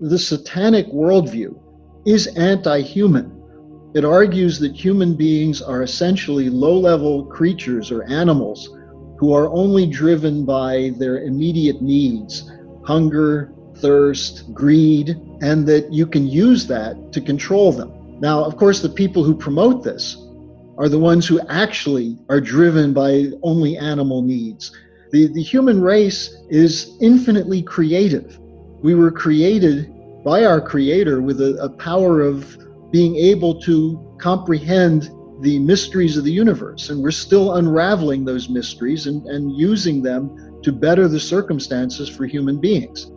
The Satanic worldview is anti-human. It argues that human beings are essentially low-level creatures or animals who are only driven by their immediate needs, hunger, thirst, greed, and that you can use that to control them. Now, of course, the people who promote this are the ones who actually are driven by only animal needs. The human race is infinitely creative. We were created by our Creator with a power of being able to comprehend the mysteries of the universe. And we're still unraveling those mysteries and using them to better the circumstances for human beings.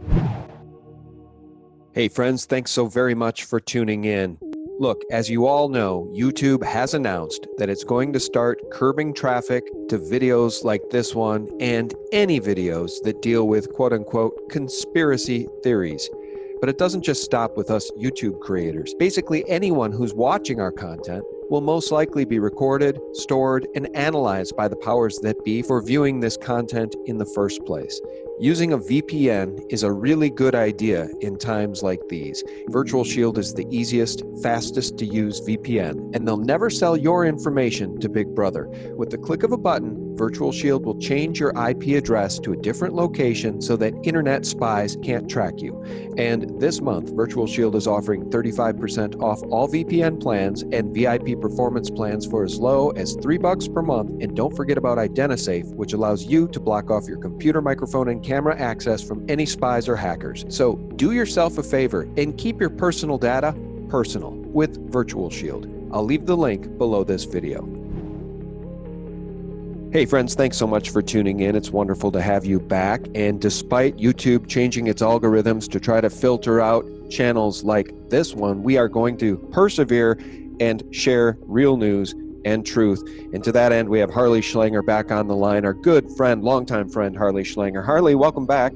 Hey friends, thanks so very much for tuning in. Look, as you all know, YouTube has announced that it's going to start curbing traffic to videos like this one and any videos that deal with quote-unquote conspiracy theories. But it doesn't just stop with us YouTube creators. Basically, anyone who's watching our content will most likely be recorded, stored, and analyzed by the powers that be for viewing this content in the first place. Using a VPN is a really good idea in times like these. Virtual Shield is the easiest, fastest to use VPN, and they'll never sell your information to Big Brother. With the click of a button, Virtual Shield will change your IP address to a different location so that internet spies can't track you. And this month, Virtual Shield is offering 35% off all VPN plans and VIP performance plans for as low as $3 per month. And don't forget about IdentiSafe, which allows you to block off your computer, microphone, and camera access from any spies or hackers. So do yourself a favor and keep your personal data personal with Virtual Shield. I'll leave the link below this video. Hey friends, thanks so much for tuning in. It's wonderful to have you back. And despite YouTube changing its algorithms to try to filter out channels like this one, we are going to persevere and share real news and truth. And to that end, we have Harley Schlanger back on the line, our good friend, longtime friend, Harley Schlanger. Harley, welcome back.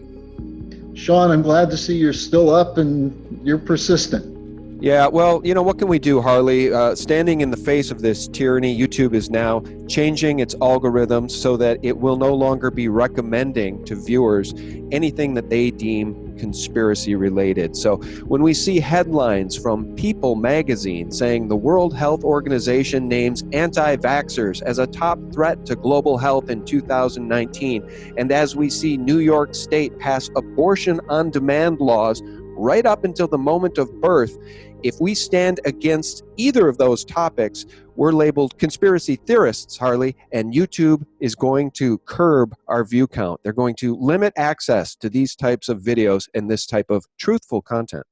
Sean, I'm glad to see you're still up and you're persistent. Yeah, well, you know, what can we do, Harley? Standing in the face of this tyranny, YouTube is now changing its algorithms so that it will no longer be recommending to viewers anything that they deem conspiracy related. So when we see headlines from People magazine saying the World Health Organization names anti-vaxxers as a top threat to global health in 2019, and as we see New York State pass abortion on demand laws right up until the moment of birth, if we stand against either of those topics, we're labeled conspiracy theorists, Harley, and YouTube is going to curb our view count. They're going to limit access to these types of videos and this type of truthful content.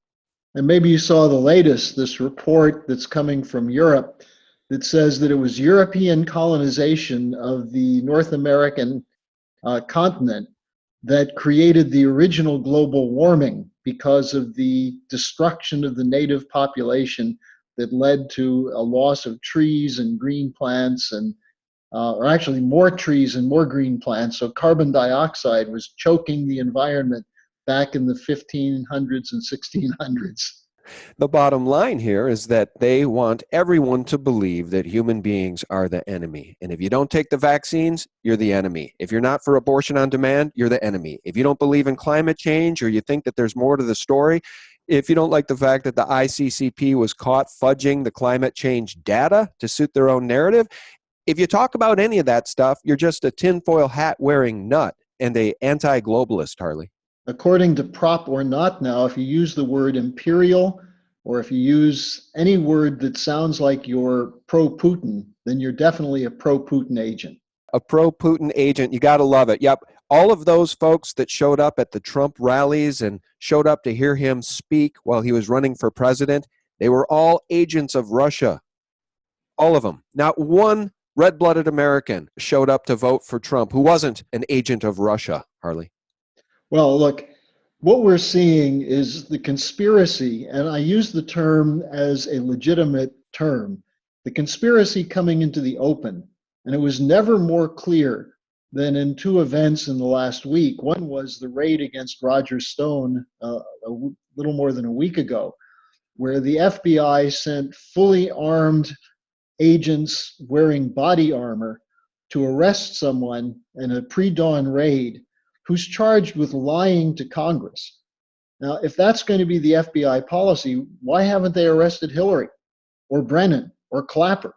And maybe you saw the latest, this report that's coming from Europe that says that it was European colonization of the North American continent that created the original global warming because of the destruction of the native population that led to a loss of trees and green plants and or actually more trees and more green plants. So carbon dioxide was choking the environment back in the 1500s and 1600s. The bottom line here is that they want everyone to believe that human beings are the enemy. And if you don't take the vaccines, you're the enemy. If you're not for abortion on demand, you're the enemy. If you don't believe in climate change or you think that there's more to the story, if you don't like the fact that the ICCP was caught fudging the climate change data to suit their own narrative, if you talk about any of that stuff, you're just a tinfoil hat wearing nut and a anti-globalist, Harley. According to Prop or Not now, if you use the word imperial, or if you use any word that sounds like you're pro-Putin, then you're definitely a pro-Putin agent. A pro-Putin agent, you got to love it. Yep, all of those folks that showed up at the Trump rallies and showed up to hear him speak while he was running for president, they were all agents of Russia. All of them. Not one red-blooded American showed up to vote for Trump who wasn't an agent of Russia, Harley. Well, look, what we're seeing is the conspiracy, and I use the term as a legitimate term, the conspiracy coming into the open. And it was never more clear than in two events in the last week. One was the raid against Roger Stone a little more than a week ago, where the FBI sent fully armed agents wearing body armor to arrest someone in a pre-dawn raid who's charged with lying to Congress. Now, if that's going to be the FBI policy, why haven't they arrested Hillary or Brennan or Clapper,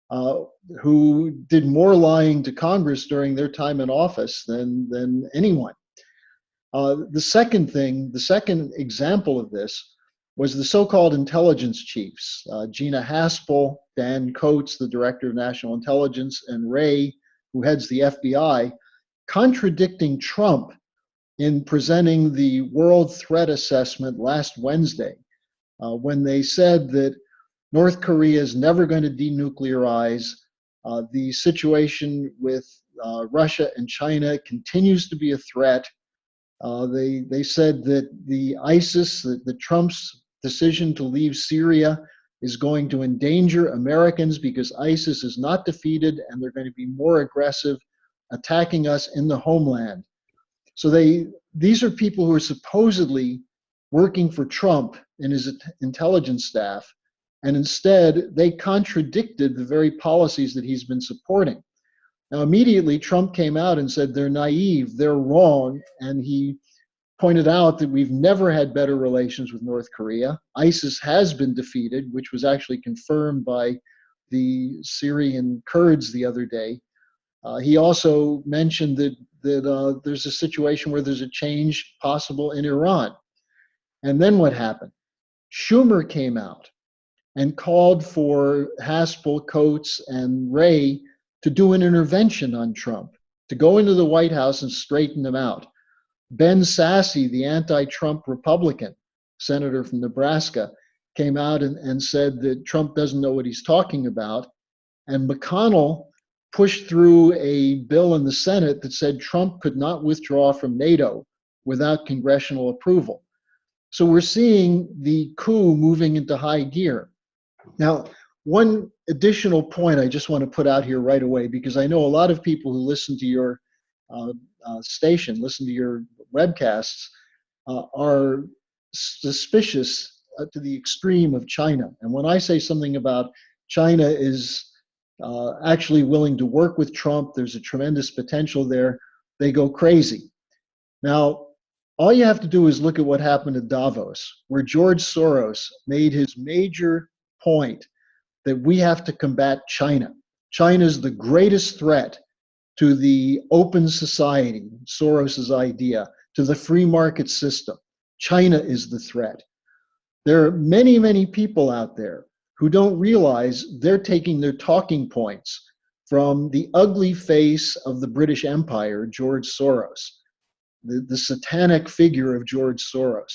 uh, who did more lying to Congress during their time in office than anyone? The second example of this was the so-called intelligence chiefs, Gina Haspel, Dan Coates, the director of national intelligence, and Wray, who heads the FBI, contradicting Trump in presenting the World Threat Assessment last Wednesday, when they said that North Korea is never going to denuclearize. The situation with Russia and China continues to be a threat. They said that the ISIS, the Trump's decision to leave Syria is going to endanger Americans because ISIS is not defeated and they're going to be more aggressive, attacking us in the homeland. So these are people who are supposedly working for Trump and his intelligence staff, and instead they contradicted the very policies that he's been supporting. Now, immediately Trump came out and said they're naive, they're wrong, and he pointed out that we've never had better relations with North Korea. ISIS has been defeated, which was actually confirmed by the Syrian Kurds the other day. He also mentioned that there's a situation where there's a change possible in Iran. And then what happened? Schumer came out and called for Haspel, Coates, and Wray to do an intervention on Trump, to go into the White House and straighten them out. Ben Sasse, the anti-Trump Republican senator from Nebraska, came out and said that Trump doesn't know what he's talking about. And McConnell pushed through a bill in the Senate that said Trump could not withdraw from NATO without congressional approval. So we're seeing the coup moving into high gear. Now, one additional point I just want to put out here right away, because I know a lot of people who listen to your station, listen to your webcasts, are suspicious to the extreme of China. And when I say something about China is actually willing to work with Trump, there's a tremendous potential there, they go crazy. Now, all you have to do is look at what happened at Davos, where George Soros made his major point that we have to combat China. China is the greatest threat to the open society, Soros's idea, to the free market system. China is the threat. There are many, many people out there who don't realize they're taking their talking points from the ugly face of the British Empire, George Soros, the satanic figure of George Soros.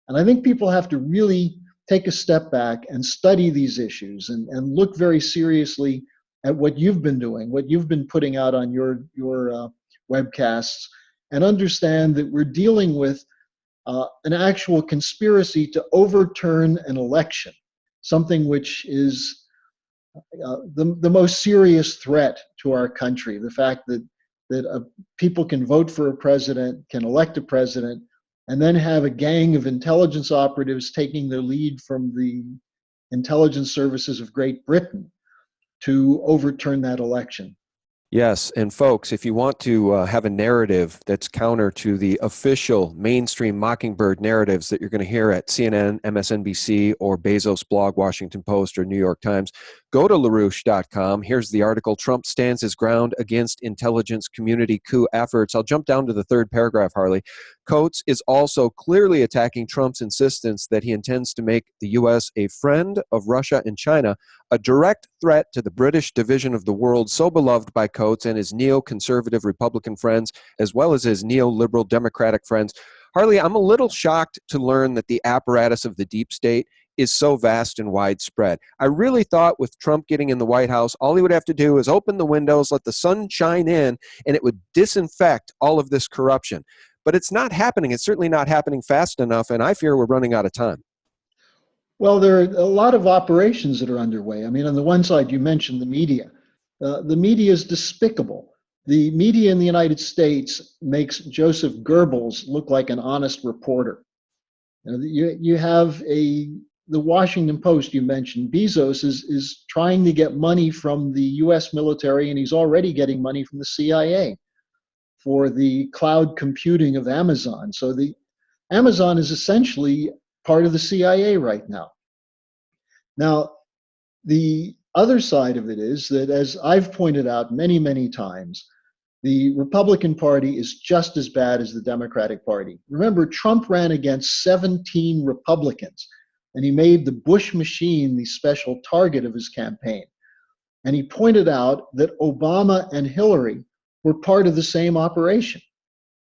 And I think people have to really take a step back and study these issues and look very seriously at what you've been doing, what you've been putting out on your webcasts, and understand that we're dealing with an actual conspiracy to overturn an election, something which is the most serious threat to our country. The fact that people can vote for a president, can elect a president, and then have a gang of intelligence operatives taking their lead from the intelligence services of Great Britain to overturn that election. Yes, and folks, if you want to have a narrative that's counter to the official mainstream Mockingbird narratives that you're going to hear at CNN, MSNBC, or Bezos' blog, Washington Post, or New York Times, go to LaRouche.com. Here's the article, Trump stands his ground against intelligence community coup efforts. I'll jump down to the third paragraph, Harley. Coates is also clearly attacking Trump's insistence that he intends to make the U.S. a friend of Russia and China, a direct threat to the British division of the world so beloved by Coates and his neoconservative Republican friends, as well as his neoliberal Democratic friends. Harley, I'm a little shocked to learn that the apparatus of the deep state is so vast and widespread. I really thought with Trump getting in the White House, all he would have to do is open the windows, let the sun shine in, and it would disinfect all of this corruption. But it's not happening. It's certainly not happening fast enough, and I fear we're running out of time. Well, there are a lot of operations that are underway. I mean, on the one side, you mentioned the media. The media is despicable. The media in the United States makes Joseph Goebbels look like an honest reporter. You have the Washington Post you mentioned. Bezos is trying to get money from the U.S. military, and he's already getting money from the CIA for the cloud computing of Amazon. So Amazon is essentially part of the CIA right now. Now, the other side of it is that, as I've pointed out many, many times, the Republican Party is just as bad as the Democratic Party. Remember, Trump ran against 17 Republicans, and he made the Bush machine the special target of his campaign. And he pointed out that Obama and Hillary were part of the same operation.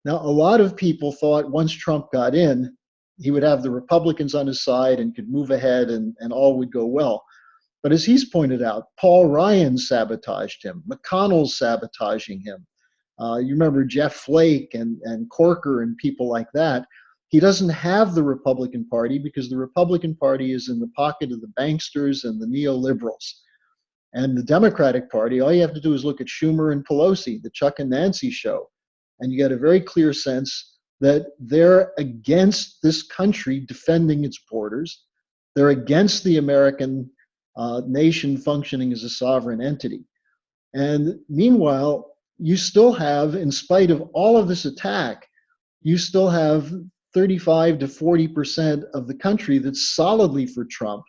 Now, a lot of people thought once Trump got in, he would have the Republicans on his side and could move ahead and all would go well. But as he's pointed out, Paul Ryan sabotaged him. McConnell's sabotaging him. You remember Jeff Flake and Corker and people like that. He doesn't have the Republican Party because the Republican Party is in the pocket of the banksters and the neoliberals. And the Democratic Party, all you have to do is look at Schumer and Pelosi, the Chuck and Nancy show, and you get a very clear sense that they're against this country defending its borders. They're against the American nation functioning as a sovereign entity. And meanwhile, you still have, in spite of all of this attack, you still have 35 to 40% of the country that's solidly for Trump.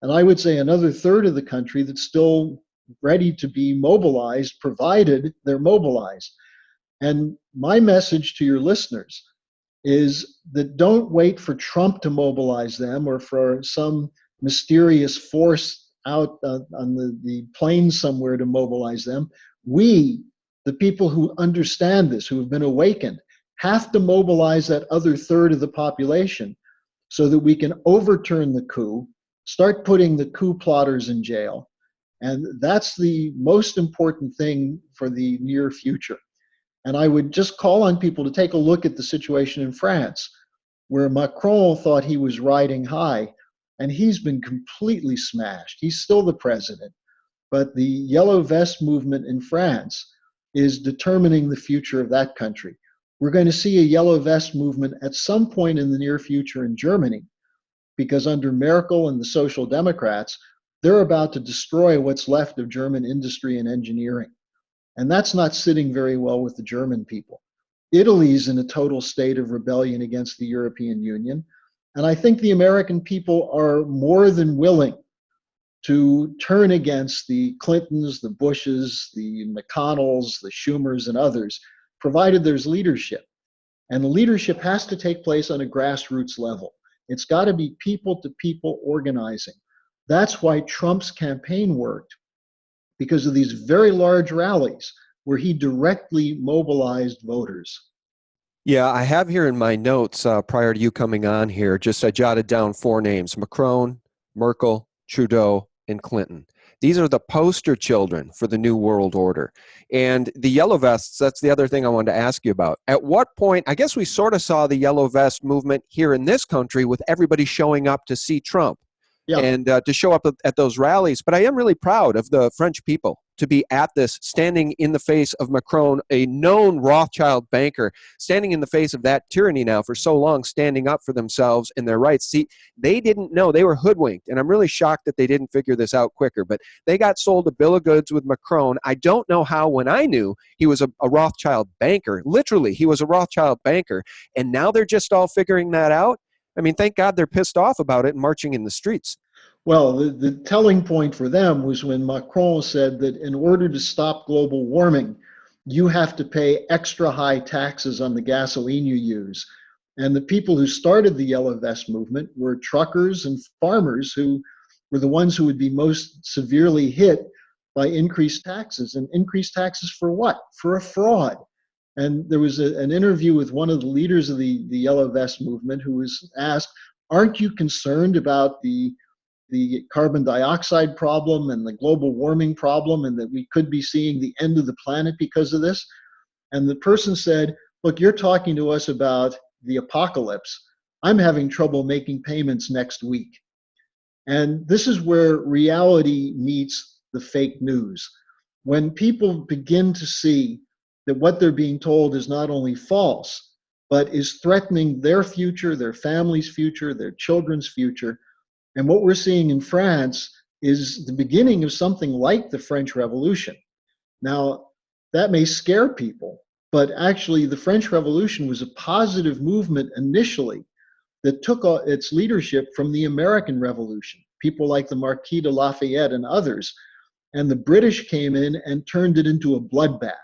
And I would say another third of the country that's still ready to be mobilized, provided they're mobilized. And my message to your listeners is that don't wait for Trump to mobilize them or for some mysterious force out on the plains somewhere to mobilize them. We, the people who understand this, who have been awakened, have to mobilize that other third of the population so that we can overturn the coup, start putting the coup plotters in jail. And that's the most important thing for the near future. And I would just call on people to take a look at the situation in France, where Macron thought he was riding high, and he's been completely smashed. He's still the president. But the Yellow Vest movement in France is determining the future of that country. We're going to see a Yellow Vest movement at some point in the near future in Germany, because under Merkel and the Social Democrats, they're about to destroy what's left of German industry and engineering. And that's not sitting very well with the German people. Italy's in a total state of rebellion against the European Union. And I think the American people are more than willing to turn against the Clintons, the Bushes, the McConnells, the Schumers, and others, provided there's leadership. And the leadership has to take place on a grassroots level. It's got to be people-to-people organizing. That's why Trump's campaign worked, because of these very large rallies where he directly mobilized voters. Yeah, I have here in my notes prior to you coming on here, I jotted down 4 names: Macron, Merkel, Trudeau, and Clinton. These are the poster children for the New World Order. And the Yellow Vests, that's the other thing I wanted to ask you about. At what point, I guess we sort of saw the Yellow Vest movement here in this country with everybody showing up to see Trump. Yeah. And to show up at those rallies. But I am really proud of the French people to be at this, standing in the face of Macron, a known Rothschild banker, standing in the face of that tyranny now for so long, standing up for themselves and their rights. See, they didn't know. They were hoodwinked. And I'm really shocked that they didn't figure this out quicker. But they got sold a bill of goods with Macron. I don't know how, when I knew he was a Rothschild banker, literally, he was a Rothschild banker. And now they're just all figuring that out. I mean, thank God they're pissed off about it and marching in the streets. Well, the telling point for them was when Macron said that in order to stop global warming, you have to pay extra high taxes on the gasoline you use. And the people who started the Yellow Vest movement were truckers and farmers who were the ones who would be most severely hit by increased taxes. And increased taxes for what? For a fraud. And there was an interview with one of the leaders of the Yellow Vest movement who was asked, aren't you concerned about the carbon dioxide problem and the global warming problem, and that we could be seeing the end of the planet because of this? And the person said, look, you're talking to us about the apocalypse. I'm having trouble making payments next week. And this is where reality meets the fake news. When people begin to see that what they're being told is not only false, but is threatening their future, their family's future, their children's future. And what we're seeing in France is the beginning of something like the French Revolution. Now, that may scare people, but actually the French Revolution was a positive movement initially that took its leadership from the American Revolution, people like the Marquis de Lafayette and others. And the British came in and turned it into a bloodbath.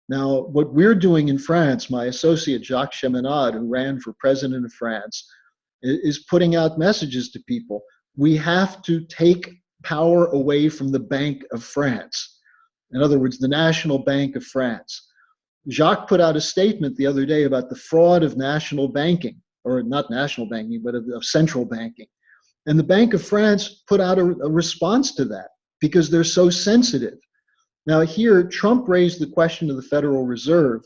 Now, what we're doing in France, my associate Jacques Cheminade, who ran for president of France, is putting out messages to people. We have to take power away from the Bank of France. In other words, the National Bank of France. Jacques put out a statement the other day about the fraud of national banking, or not national banking, but of central banking. And the Bank of France put out a response to that because they're so sensitive. Now here, Trump raised the question of the Federal Reserve,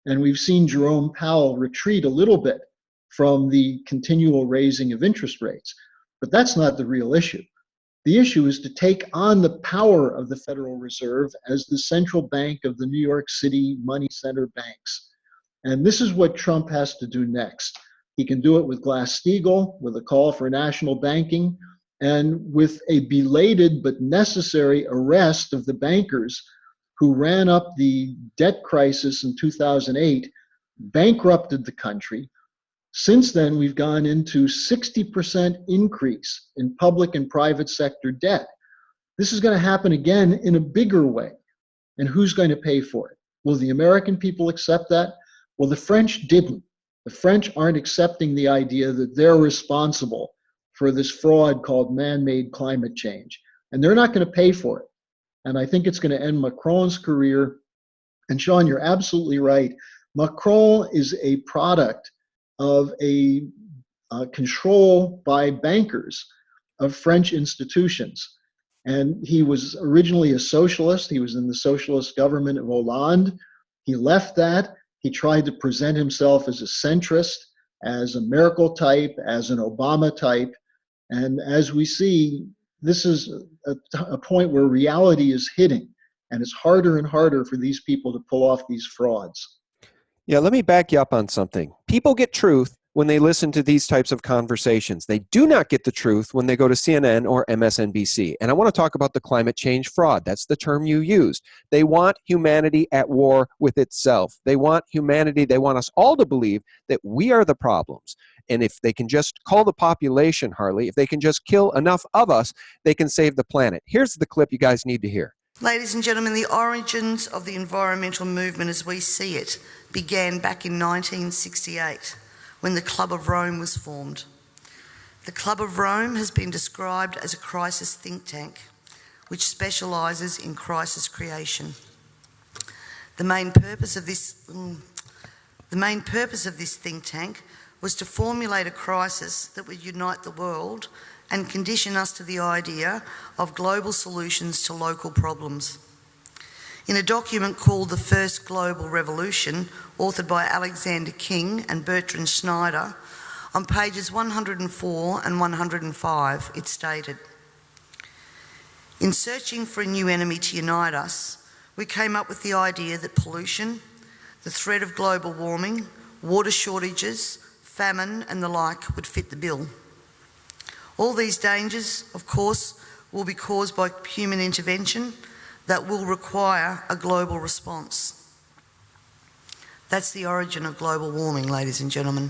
and we've seen Jerome Powell retreat a little bit from the continual raising of interest rates. But that's not the real issue. The issue is to take on the power of the Federal Reserve as the central bank of the New York City money center banks. And this is what Trump has to do next. He can do it with Glass-Steagall, with a call for national banking, and with a belated but necessary arrest of the bankers who ran up the debt crisis in 2008, bankrupted the country. Since then, we've gone into 60% increase in public and private sector debt. This is going to happen again in a bigger way. And who's going to pay for it? Will the American people accept that? Well, the French didn't. The French aren't accepting the idea that they're responsible for this fraud called man-made climate change. And they're not going to pay for it. And I think it's going to end Macron's career. And Sean, you're absolutely right. Macron is a product of a control by bankers of French institutions. And he was originally a socialist. He was in the socialist government of Hollande. He left that. He tried to present himself as a centrist, as a Merkel type, as an Obama type. And as we see, this is a point where reality is hitting, and it's harder and harder for these people to pull off these frauds. Yeah, let me back you up on something. People get truth when they listen to these types of conversations. They do not get the truth when they go to CNN or MSNBC. And I want to talk about the climate change fraud. That's the term you used. They want humanity at war with itself. They want humanity, they want us all to believe that we are the problems. And if they can just call the population, Harley, if they can just kill enough of us, they can save the planet. Here's the clip you guys need to hear. Ladies and gentlemen, the origins of the environmental movement as we see it began back in 1968 when the Club of Rome was formed. The Club of Rome has been described as a crisis think tank which specialises in crisis creation. The main purpose of this think tank was to formulate a crisis that would unite the world and condition us to the idea of global solutions to local problems. In a document called The First Global Revolution, authored by Alexander King and Bertrand Schneider, on pages 104 and 105, it stated, "In searching for a new enemy to unite us, we came up with the idea that pollution, the threat of global warming, water shortages, famine and the like would fit the bill. All these dangers, of course, will be caused by human intervention that will require a global response." That's the origin of global warming, ladies and gentlemen.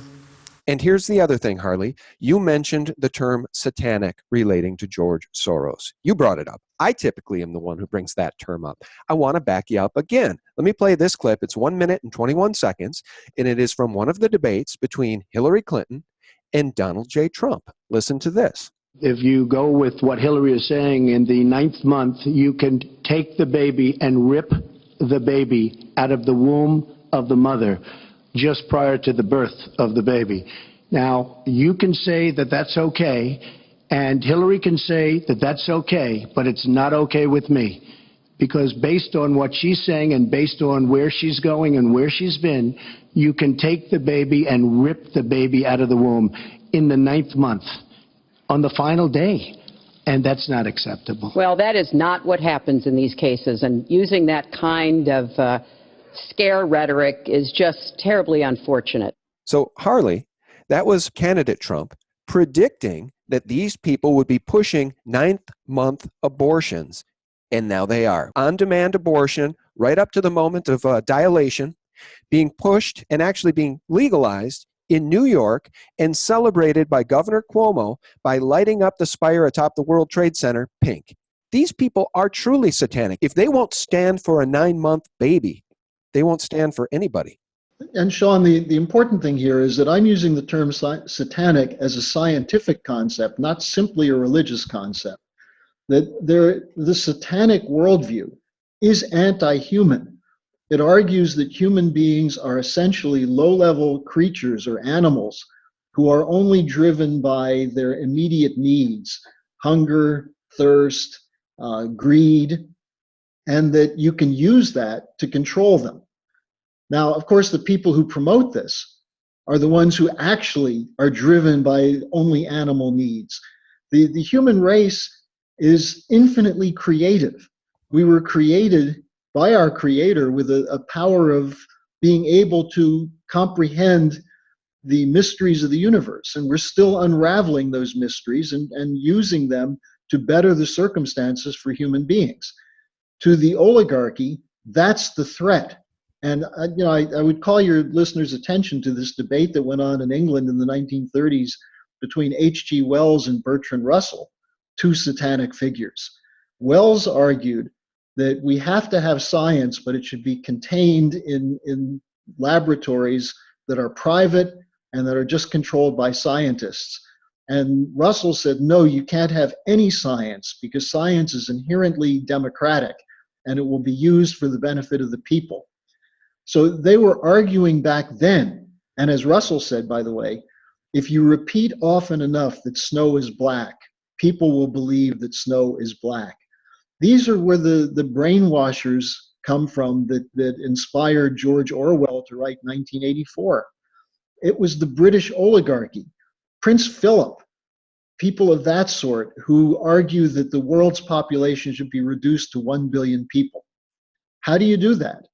And here's the other thing, Harley. You mentioned the term satanic relating to George Soros. You brought it up. I typically am the one who brings that term up. I want to back you up again. Let me play this clip. It's 1 minute and 21 seconds, and it is from one of the debates between Hillary Clinton and Donald J. Trump. Listen to this. If you go with what Hillary is saying, in the 9th month, you can take the baby and rip the baby out of the womb of the mother just prior to the birth of the baby. Now, you can say that that's okay, and Hillary can say that that's okay, but it's not okay with me. Because based on what she's saying and based on where she's going and where she's been, you can take the baby and rip the baby out of the womb in the 9th month on the final day. And that's not acceptable. Well, that is not what happens in these cases. And using that kind of scare rhetoric is just terribly unfortunate. So, Harley, that was candidate Trump predicting that these people would be pushing 9th-month abortions. And now they are. On-demand abortion, right up to the moment of dilation, being pushed and actually being legalized in New York and celebrated by Governor Cuomo by lighting up the spire atop the World Trade Center pink. These people are truly satanic. If they won't stand for a 9-month baby, they won't stand for anybody. And Sean, the important thing here is that I'm using the term satanic as a scientific concept, not simply a religious concept. That the satanic worldview is anti-human. It argues that human beings are essentially low-level creatures or animals who are only driven by their immediate needs, hunger, thirst, greed, and that you can use that to control them. Now, of course, the people who promote this are the ones who actually are driven by only animal needs. The human race is infinitely creative. We were created by our Creator with a power of being able to comprehend the mysteries of the universe. And we're still unraveling those mysteries and using them to better the circumstances for human beings. To the oligarchy, that's the threat. And I would call your listeners' attention to this debate that went on in England in the 1930s between H.G. Wells and Bertrand Russell, two satanic figures. Wells argued that we have to have science, but it should be contained in laboratories that are private and that are just controlled by scientists. And Russell said, no, you can't have any science because science is inherently democratic and it will be used for the benefit of the people. So they were arguing back then, and as Russell said, by the way, if you repeat often enough that snow is black, people will believe that snow is black. These are where the brainwashers come from that inspired George Orwell to write 1984. It was the British oligarchy, Prince Philip, people of that sort who argue that the world's population should be reduced to 1 billion people. How do you do that?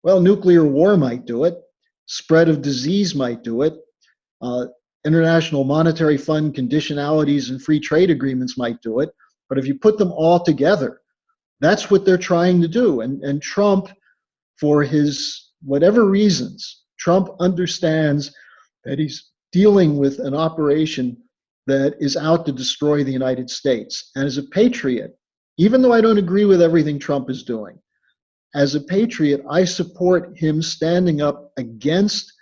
Well, nuclear war might do it. Spread of disease might do it. International Monetary Fund conditionalities and free trade agreements might do it. But if you put them all together, that's what they're trying to do. And Trump, for his whatever reasons, Trump understands that he's dealing with an operation that is out to destroy the United States. And as a patriot, even though I don't agree with everything Trump is doing, as a patriot, I support him standing up against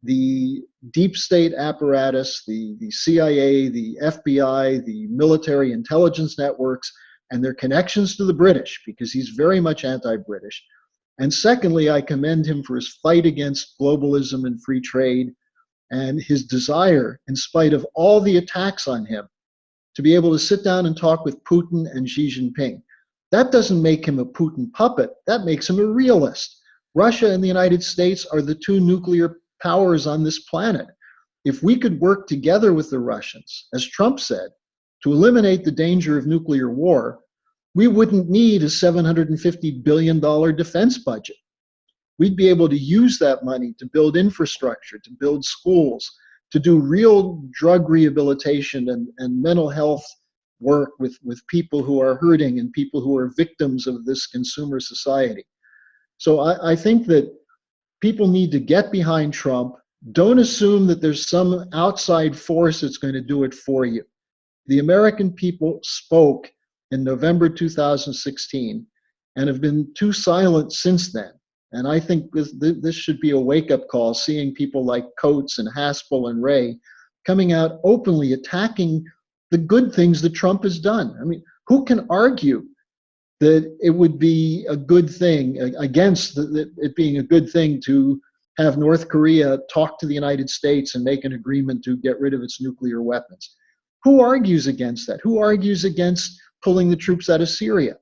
the deep state apparatus, the CIA, the FBI, the military intelligence networks, and their connections to the British, because he's very much anti-British. And secondly, I commend him for his fight against globalism and free trade and his desire, in spite of all the attacks on him, to be able to sit down and talk with Putin and Xi Jinping. That doesn't make him a Putin puppet. That makes him a realist. Russia and the United States are the two nuclear powers on this planet. If we could work together with the Russians, as Trump said, to eliminate the danger of nuclear war, we wouldn't need a $750 billion defense budget. We'd be able to use that money to build infrastructure, to build schools, to do real drug rehabilitation and mental health work with people who are hurting and people who are victims of this consumer society. So I think that people need to get behind Trump. Don't assume that there's some outside force that's going to do it for you. The American people spoke in November 2016 and have been too silent since then. And I think this should be a wake-up call, seeing people like Coates and Haspel and Wray coming out openly attacking the good things that Trump has done. I mean, who can argue that it would be a good thing, against it being a good thing to have North Korea talk to the United States and make an agreement to get rid of its nuclear weapons? Who argues against that? Who argues against pulling the troops out of Syria?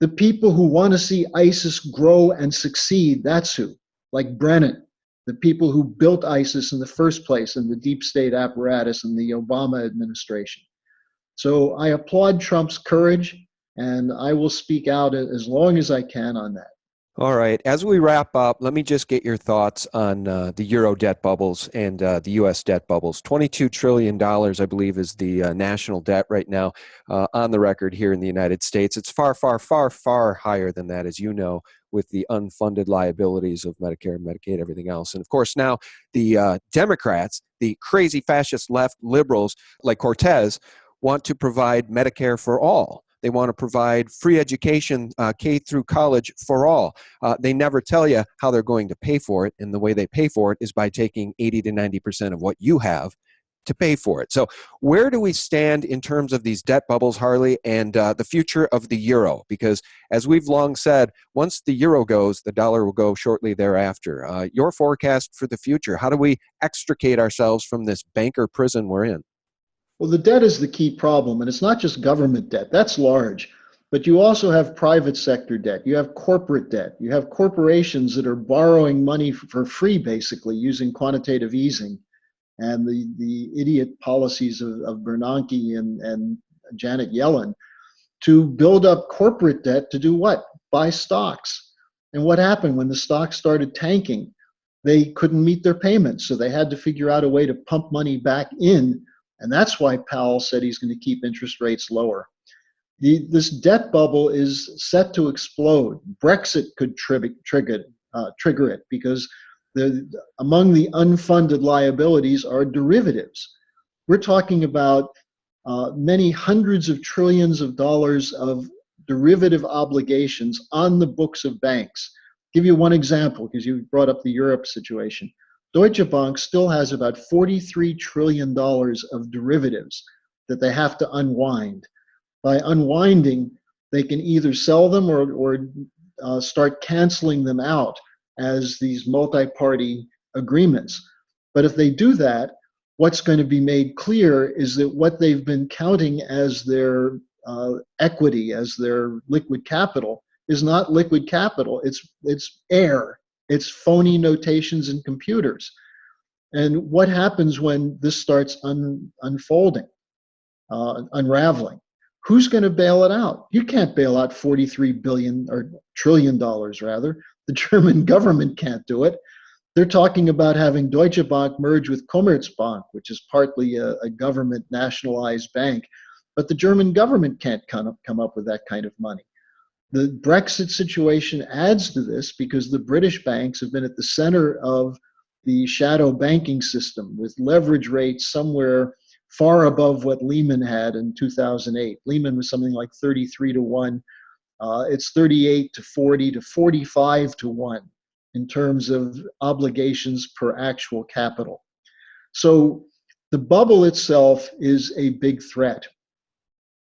The people who want to see ISIS grow and succeed, that's who, like Brennan, the people who built ISIS in the first place in the deep state apparatus in the Obama administration. So I applaud Trump's courage, and I will speak out as long as I can on that. All right. As we wrap up, let me just get your thoughts on the Euro debt bubbles and the U.S. debt bubbles. $22 trillion, I believe, is the national debt right now on the record here in the United States. It's far, far, far, far higher than that, as you know. with the unfunded liabilities of Medicare, Medicaid, everything else. And of course, now the Democrats, the crazy fascist left liberals like Cortez, want to provide Medicare for all. They want to provide free education, K through college for all. They never tell you how they're going to pay for it, and the way they pay for it is by taking 80 to 90% of what you have to pay for it. So where do we stand in terms of these debt bubbles, Harley, and the future of the euro? Because as we've long said, once the euro goes, the dollar will go shortly thereafter. Your forecast for the future, how do we extricate ourselves from this banker prison we're in? Well, the debt is the key problem, and it's not just government debt. That's large. But you also have private sector debt. You have corporate debt. You have corporations that are borrowing money for free, basically, using quantitative easing and the idiot policies of Bernanke and Janet Yellen to build up corporate debt to do what? Buy stocks. And what happened when the stocks started tanking? They couldn't meet their payments, so they had to figure out a way to pump money back in. And that's why Powell said he's going to keep interest rates lower. This debt bubble is set to explode. Brexit could trigger it because among the unfunded liabilities are derivatives. We're talking about many hundreds of trillions of dollars of derivative obligations on the books of banks. I'll give you one example because you brought up the Europe situation. Deutsche Bank still has about $43 trillion of derivatives that they have to unwind. By unwinding, they can either sell them or start canceling them out as these multi-party agreements. But if they do that, what's going to be made clear is that what they've been counting as their equity, as their liquid capital, is not liquid capital. It's air. It's phony notations in computers. And what happens when this starts unfolding, unraveling? Who's going to bail it out? You can't bail out $43 billion or trillion dollars rather. The German government can't do it. They're talking about having Deutsche Bank merge with Commerzbank, which is partly a government nationalized bank. But the German government can't come up with that kind of money. The Brexit situation adds to this because the British banks have been at the center of the shadow banking system with leverage rates somewhere far above what Lehman had in 2008. Lehman was something like 33 to 1. It's 38 to 40 to 45 to 1 in terms of obligations per actual capital. So the bubble itself is a big threat.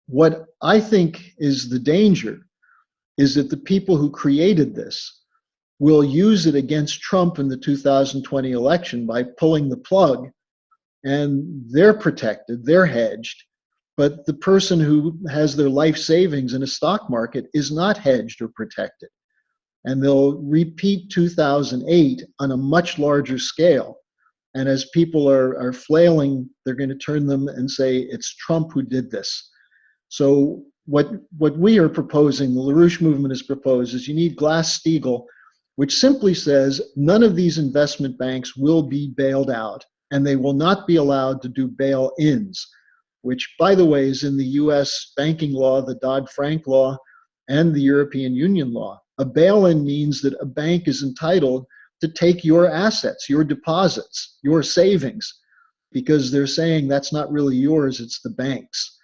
What I think is the danger is that the people who created this will use it against Trump in the 2020 election by pulling the plug, and they're protected, they're hedged, but the person who has their life savings in a stock market is not hedged or protected. And they'll repeat 2008 on a much larger scale. And as people are flailing, they're going to turn them and say, it's Trump who did this. So what we are proposing, the LaRouche movement has proposed, is you need Glass-Steagall, which simply says none of these investment banks will be bailed out, and they will not be allowed to do bail-ins, which, by the way, is in the US banking law, the Dodd-Frank law, and the European Union law. A bail-in means that a bank is entitled to take your assets, your deposits, your savings, because they're saying that's not really yours, it's the bank's.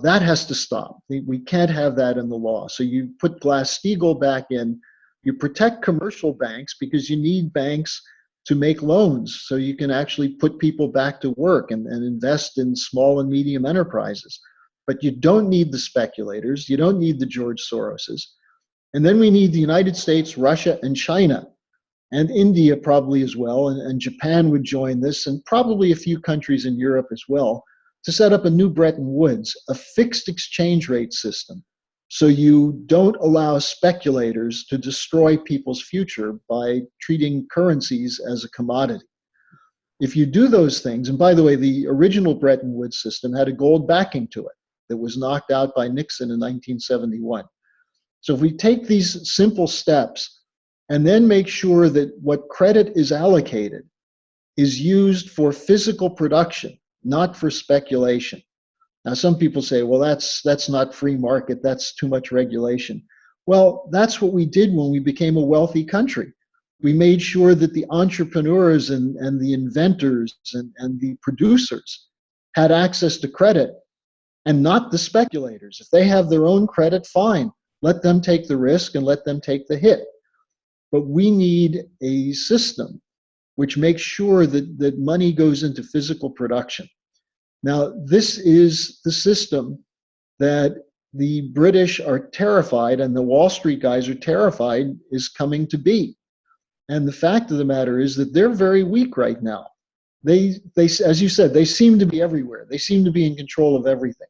That has to stop. We can't have that in the law. So you put Glass-Steagall back in, you protect commercial banks because you need banks to make loans so you can actually put people back to work and invest in small and medium enterprises. But you don't need the speculators. You don't need the George Soroses. And then we need the United States, Russia, and China, and India probably as well, and Japan would join this, and probably a few countries in Europe as well, to set up a new Bretton Woods, a fixed exchange rate system, so you don't allow speculators to destroy people's future by treating currencies as a commodity. If you do those things, and by the way, the original Bretton Woods system had a gold backing to it that was knocked out by Nixon in 1971. So if we take these simple steps and then make sure that what credit is allocated is used for physical production, not for speculation. Now, some people say, well, that's not free market, that's too much regulation. Well, that's what we did when we became a wealthy country. We made sure that the entrepreneurs and the inventors and the producers had access to credit and not the speculators. If they have their own credit, fine. Let them take the risk and let them take the hit. But we need a system which makes sure that money goes into physical production. Now, this is the system that the British are terrified and the Wall Street guys are terrified is coming to be. And the fact of the matter is that they're very weak right now. They, as you said, they seem to be everywhere. They seem to be in control of everything.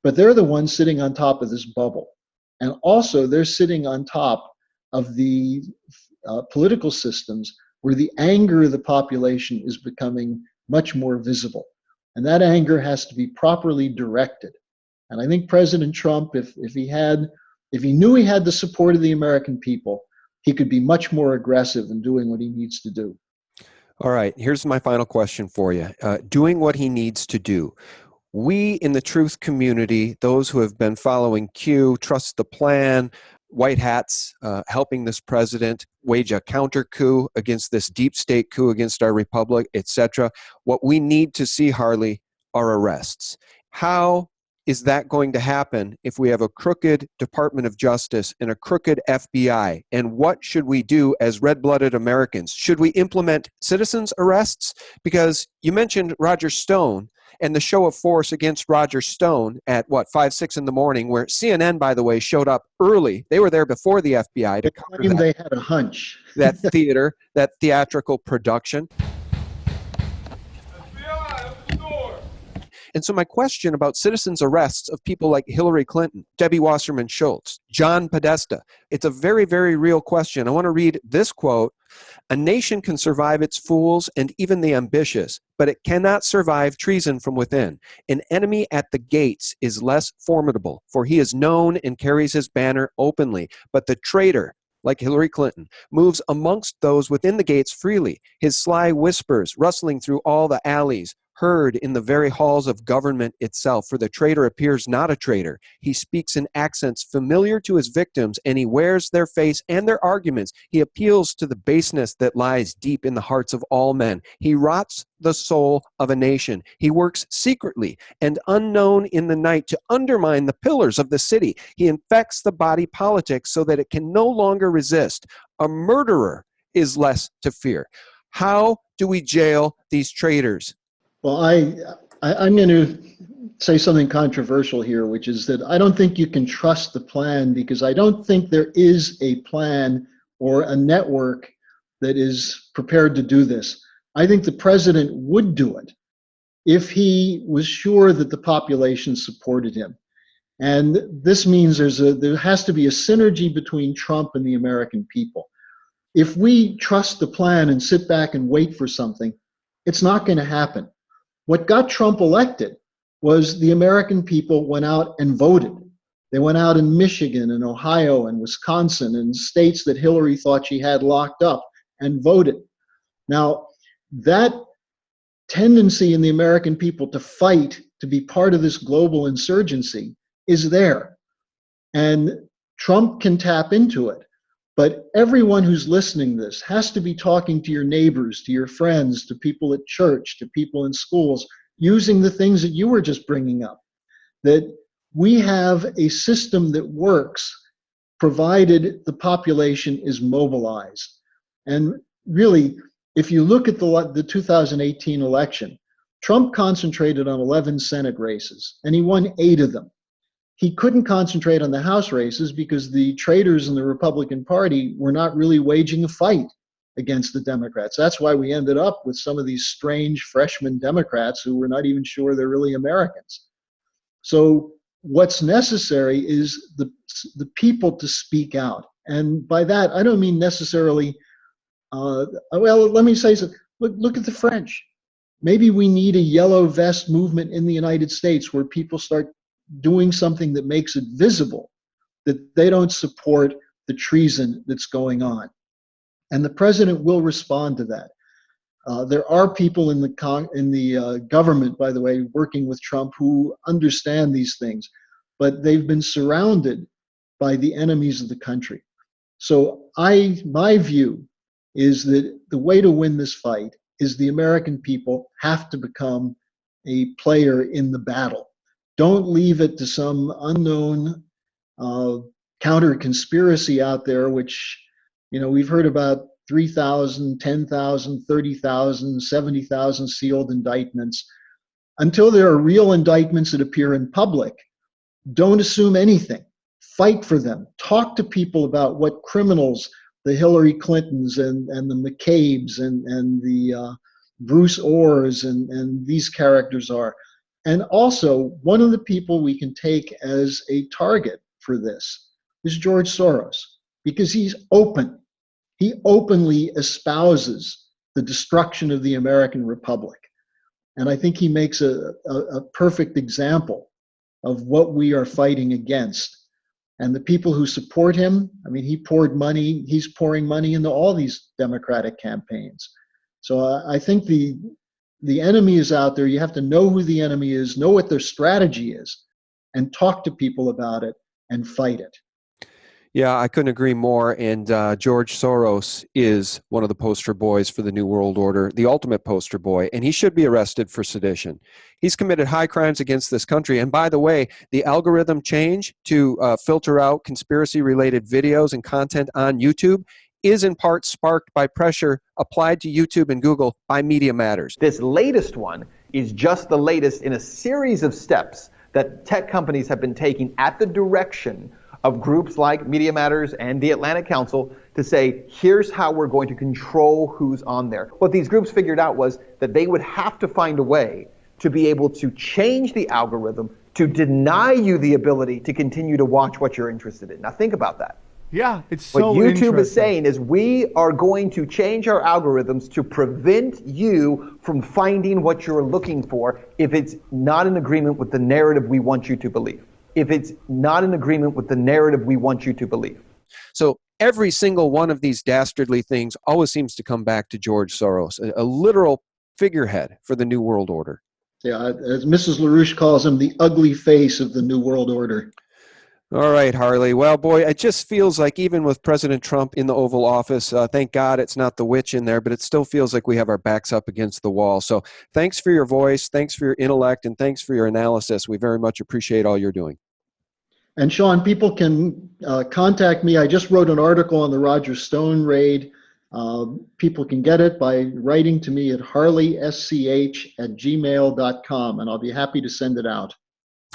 But they're the ones sitting on top of this bubble. And also, they're sitting on top of the political systems where the anger of the population is becoming much more visible. And that anger has to be properly directed. And I think President Trump, if he knew he had the support of the American people, he could be much more aggressive in doing what he needs to do. All right, here's my final question for you. Doing what he needs to do. We in the truth community, those who have been following Q, trust the plan, white hats helping this president wage a counter coup against this deep state coup against our republic, etc. What we need to see, Harley, are arrests. How is that going to happen if we have a crooked Department of Justice and a crooked FBI? And what should we do as red-blooded Americans? Should we implement citizens' arrests? Because you mentioned Roger Stone and the show of force against Roger Stone at, 5, 6 in the morning, where CNN, by the way, showed up early. They were there before the FBI to cover that. They had a hunch. That theater, that theatrical production. And so my question about citizens' arrests of people like Hillary Clinton, Debbie Wasserman Schultz, John Podesta, it's a very, very real question. I want to read this quote. "A nation can survive its fools and even the ambitious, but it cannot survive treason from within. An enemy at the gates is less formidable, for he is known and carries his banner openly. But the traitor, like Hillary Clinton, moves amongst those within the gates freely. His sly whispers rustling through all the alleys, heard in the very halls of government itself, for the traitor appears not a traitor. He speaks in accents familiar to his victims, and he wears their face and their arguments. He appeals to the baseness that lies deep in the hearts of all men. He rots the soul of a nation. He works secretly and unknown in the night to undermine the pillars of the city. He infects the body politic so that it can no longer resist. A murderer is less to fear." How do we jail these traitors? Well, I'm going to say something controversial here, which is that I don't think you can trust the plan, because I don't think there is a plan or a network that is prepared to do this. I think the president would do it if he was sure that the population supported him. And this means there has to be a synergy between Trump and the American people. If we trust the plan and sit back and wait for something, it's not going to happen. What got Trump elected was the American people went out and voted. They went out in Michigan and Ohio and Wisconsin and states that Hillary thought she had locked up and voted. Now, that tendency in the American people to fight, to be part of this global insurgency, is there. And Trump can tap into it. But everyone who's listening to this has to be talking to your neighbors, to your friends, to people at church, to people in schools, using the things that you were just bringing up. That we have a system that works, provided the population is mobilized. And really, if you look at the 2018 election, Trump concentrated on 11 Senate races, and he won 8 of them. He couldn't concentrate on the House races because the traitors in the Republican Party were not really waging a fight against the Democrats. That's why we ended up with some of these strange freshman Democrats who were not even sure they're really Americans. So what's necessary is the people to speak out. And by that, I don't mean necessarily, well, let me say something. Look at the French. Maybe we need a yellow vest movement in the United States where people start doing something that makes it visible that they don't support the treason that's going on. And the president will respond to that. There are people in the government, by the way, working with Trump who understand these things, but they've been surrounded by the enemies of the country. So my view is that the way to win this fight is the American people have to become a player in the battle. Don't leave it to some unknown counter conspiracy out there, which, we've heard about 3,000, 10,000, 30,000, 70,000 sealed indictments. Until there are real indictments that appear in public, don't assume anything. Fight for them. Talk to people about what criminals the Hillary Clintons and the McCabe's and the Bruce Orrs and these characters are. And also, one of the people we can take as a target for this is George Soros, because he's open. He openly espouses the destruction of the American Republic. And I think he makes a perfect example of what we are fighting against. And the people who support him, he's pouring money into all these Democratic campaigns. So I think the enemy is out there. You have to know who the enemy is, know what their strategy is, and talk to people about it and fight it. Yeah, I couldn't agree more. And George Soros is one of the poster boys for the New World Order, the ultimate poster boy, and he should be arrested for sedition. He's committed high crimes against this country. And by the way, the algorithm change to filter out conspiracy-related videos and content on YouTube is in part sparked by pressure applied to YouTube and Google by Media Matters. This latest one is just the latest in a series of steps that tech companies have been taking at the direction of groups like Media Matters and the Atlantic Council to say, here's how we're going to control who's on there. What these groups figured out was that they would have to find a way to be able to change the algorithm to deny you the ability to continue to watch what you're interested in. Now think about that. Yeah, it's so What YouTube is saying is we are going to change our algorithms to prevent you from finding what you're looking for if it's not in agreement with the narrative we want you to believe. If it's not in agreement with the narrative we want you to believe. So every single one of these dastardly things always seems to come back to George Soros, a literal figurehead for the New World Order. Yeah, as Mrs. LaRouche calls him, the ugly face of the New World Order. All right, Harley. Well, boy, it just feels like even with President Trump in the Oval Office, thank God it's not the witch in there, but it still feels like we have our backs up against the wall. So thanks for your voice, thanks for your intellect, and thanks for your analysis. We very much appreciate all you're doing. And Sean, people can contact me. I just wrote an article on the Roger Stone raid. People can get it by writing to me at harleysch@gmail.com, and I'll be happy to send it out.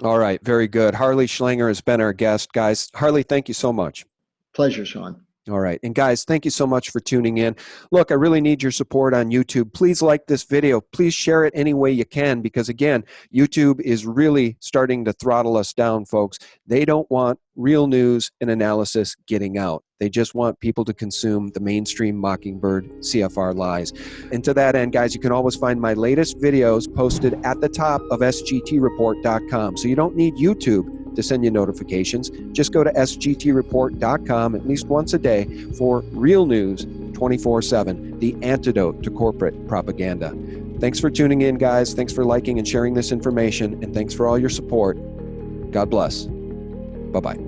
All right, very good. Harley Schlanger has been our guest. Guys, Harley, thank you so much. Pleasure, Sean. All right. And guys, thank you so much for tuning in. Look, I really need your support on YouTube. Please like this video. Please share it any way you can because, again, YouTube is really starting to throttle us down, folks. They don't want real news and analysis getting out. They just want people to consume the mainstream Mockingbird CFR lies. And to that end, guys, you can always find my latest videos posted at the top of sgtreport.com. So you don't need YouTube to send you notifications. Just go to sgtreport.com at least once a day for real news 24/7, the antidote to corporate propaganda. Thanks for tuning in, guys. Thanks for liking and sharing this information, and thanks for all your support. God bless. Bye-bye.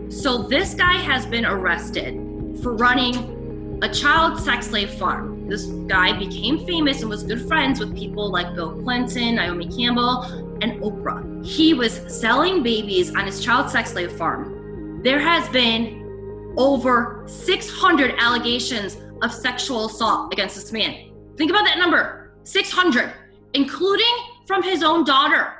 So this guy has been arrested for running a child sex slave farm. This guy became famous and was good friends with people like Bill Clinton, Naomi Campbell, and Oprah. He was selling babies on his child sex slave farm. There has been over 600 allegations of sexual assault against this man. Think about that number, 600, including from his own daughter.